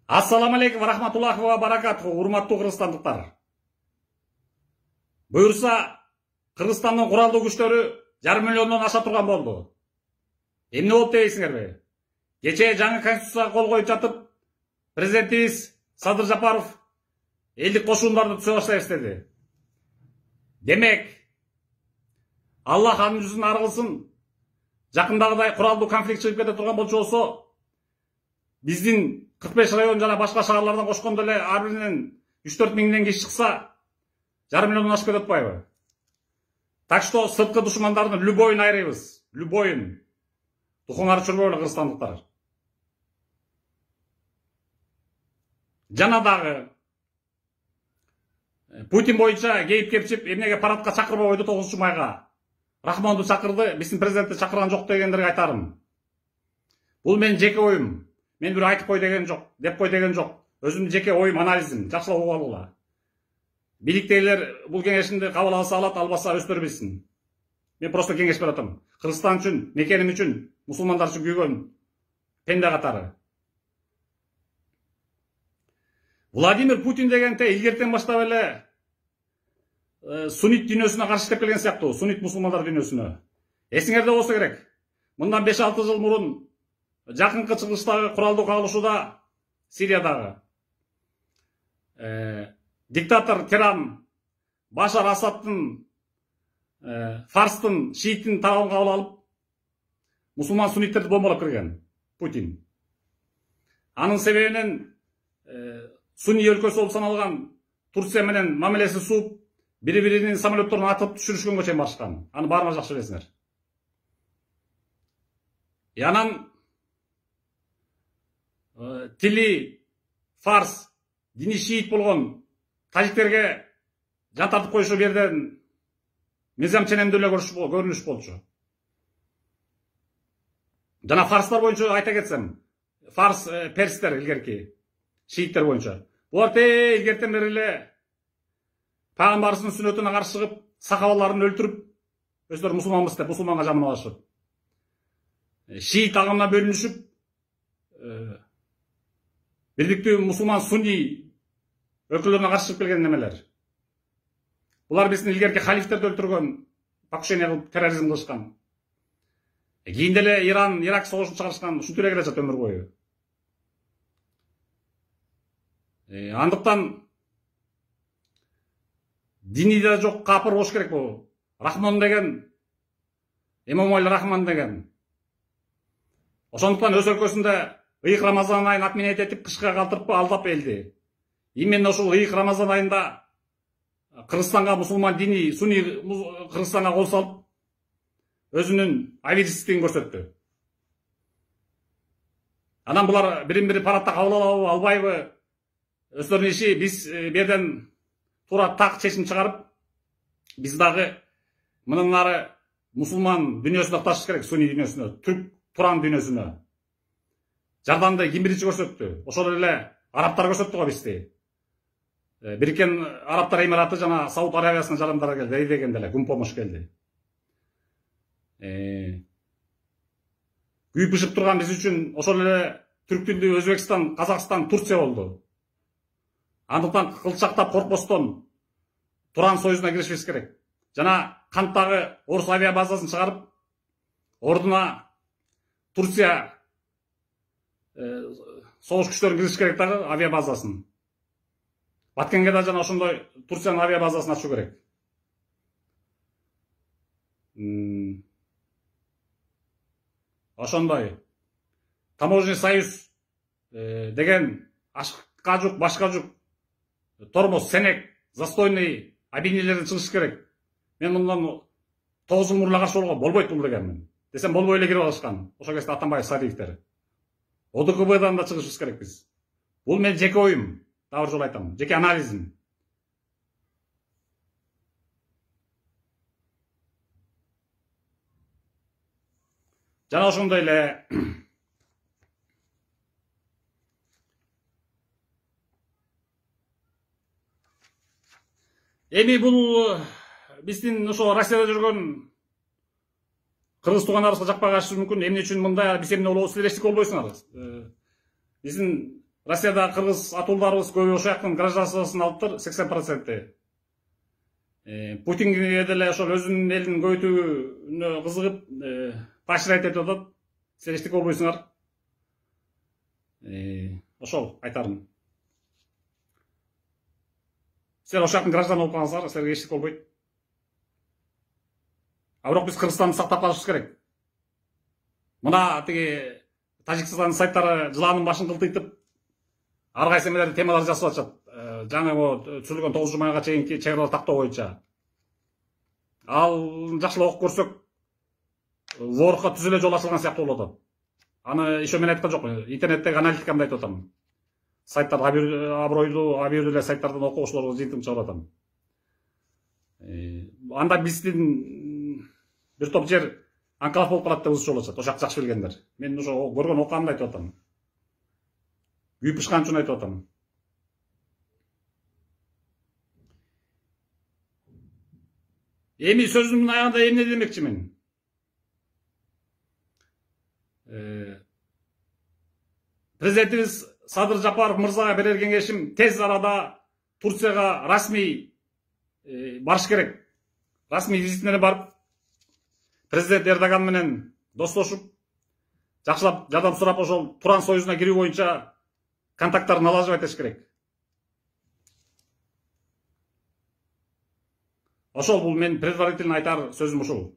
Ассаламу алейкум рахматуллахи ва баракатуху, урматтуу кыргызстандыктар. Буюрса, Кыргызстандын куралдуу күчтөрү 1,5 миллиондон аша турган болду. Эмне болуп дейсиңерби? Кечээ жаңы конституцияга кол коюп жатып, президентибиз Садыр Жапаров элдик кошундарды түзө баштайбыз деди. Демек, Аллах анын жүзүн ар кылсын, жакындагыдай куралдуу конфликт чыгып кете турган болчу болсо, биздин 45 район жана башка шаарлардан кошкондо эле ар биринен 3-4 миңден киши чыкса, 1,5 миллиондон ашып кетип атпайбы? Так что сырткы душмандардын любойун айрыйбыз, любойун. Тухуңар чурбойлу кыргызстандыктар. Жана дагы Путин боюнча кейип-кепчип эмнеге парадка чакырбай койду 9 майга. Рахмонду чакырды, биздин президентти чакырган жок дегендерге айтарым. Бул менин жеке оюм. Мен бир айтып кой деген жок, деп кой деген жок. Өзүмдүн жеке оюм, анализим, жакшылап угуп алгыла. Бийликтегилер бул кеңешимди кабыл алса алат, албаса өздөрү билсин. Мен просто кеңеш берип атам. Кыргызстан үчүн, мекеним үчүн, мусулмандар үчүн күйгөн пенде катары. Владимир Путин дегенде илгертен баштап эле суннит дүйнөсүнө каршы иштеп келген сыяктуу, суннит мусулмандар дүйнөсүнө. Эсиңерде болсо керек. Мындан 5-6 жыл мурун жакынкы чыгыштагы куралдуу кагылышууда Сириядагы диктатор тиран Башар Асадтын Фарстын, шииттин табын кабыл алып, мусулман сунниттерди бомбалап кирген Путин. Анын себебинен сунни өлкөсү болуп саналган Турция менен мамилеси сууп, бири-биринин самолетторун атып түшүрүшкөнгө чейин барышкан. Аны баарыңар жакшы билесиңер. Анан тили фарс, дини шиит болгон тажиктерге жан тартып коюшу берден мизам ченемдүү эле көрүнүш болчу. Жана фарстар боюнча айта кетсем, фарс перстер илгерки, шииттер боюнча. Булар илгертен бери эле пайгамбарыбыздын сүннөтүнө каршы чыгып, сахабаларын өлтүрүп, өздөрү мусулманбыз деп мусулманга жаманлашып, шиит агымына бөлүнүшүп, биrdиктүү мусулман сунни өлкөлөрүнө каршы чыгып келген немелер. Булар биздин илгерки халифтерди өлтүргөн, покушение кылып терроризм кылышкан. Кийинде эле Иран, Ирак согушун чыгарышкан, ушинтип эле келе жатат өмүр бою. Андыктан диниде жок капыр болуш керек бул. Рахмон деген, Эмомали Рахман деген. Ошондуктан өз өлкөсүндө ыйык Рамазан айын отменять этип, кышка калтырып алдап элди. Именно ушул ыйык Рамазан айында Кыргызстанга мусулман дини, сунни Кыргызстанга кол салып, өзүнүн абийсиздигин көрсөттү. Анан булар бирин-бири парадта кабыл албайбы? Өздөрүнүн иши, биз берден туура так чечим чыгарып, биз дагы мындан ары мусулман дүйнөсүнө акташыбыз керек, сунни дүйнөсүнө, түрк туран дүйнөсүнө. Жардамды ким биринчи көрсөттү? Ошол эле арабтар көрсөттү го бизди. Бириккен Арабтар Эмираты жана Сауд Арабиясына жардамдар келди, дегенде эле күн помощь келди. Күйүп бышып турган биз үчүн ошол эле түрк тилдүү Өзбекстан, Казакстан, Турция болду. Андыктан кылчактап коркпостон Туран союзуна киришибиз керек. Жана канттагы орус авиабазасын чыгарып, ордуна Турция согуш күчтөрүн киргизиш керек дагы, авиабазасын. Баткенге да жана ошондой Турциянын авиабазасын ачуу керек. Ошондой таможенный союз деген ашыкка жук, башка жук, тормоз, сенек, застойный обвинениялерден чыгыш керек. Мен мындан 9 жыл мурун каршы болууга болбойт бул дегенмин. Десем болбой эле кирип алышкан. Ошол кезде Атамбаев, Садиевдер. ОДКБдан да чыгышыбыз керек биз. Бул менин жеке оюм. Дагы бир жолу айтам, жеке анализим. Жана ошондой эле эми бул биздин ошо Россияда жүргөн кыргыз туугандарыбызга жакпай калышы мүмкүн. Эмне үчүн мындай, биз эмне болобуз, силер эчтеке болбойсуңар. Биздин Россияда кыргыз атуулдарыбыз көбү ошол жактын гражданствосын алыптыр, 80%. Путинге деле ошол өзүнүн элин көбөйтүүнө кызыгып, поощрять этип атат. Силер эчтеке болбойсуңар. Ошол айтарым. Силер ошол жактын гражданы болуп калсаңар, силерге эчтеке болбойт. А бирок биз Кыргызстанды сактап калышыбыз керек. Мына тиги Тажикстандын сайттары жыланын башын кылтыйтып, ар кайсы эмелерди темалар жасап атышат. Жаңы түзүлгөн 9 майга чейинки чек аралык тактоо боюнча. Ал жакшылап окуп көрсөк, ворукка түзүлө жол ачылган сыяктуу болуп атат. Аны ишөө мен айткан жокмун. Интернеттеги аналитикамды айтып атам. Сайттар абройлуу, абийирлүү эле сайттардан окугучуларга жыйынтыгын чыгарып атам. Анда биздин бир топ жер анклав болуп калат деп ушул болот. Ошак жакшы билгендер. Мен ошо көргөн окугамды айтып атам. Күйүп пышкан үчүн айтып атам. Эми сөзүмдүн аягында эмне демекчимин? Президентибиз Садыр Жапаров мырзага берер кеңешим тез арада Турцияга расмий барыш керек. Расмий визит менен барып, президент Эрдоган менен достошуп, жакшылап жардам сурап, ошол Туран союзуна кирүү боюнча контакттарын налажып этиш керек. Ошол бул мен предварительно айтар сөзүм ушул.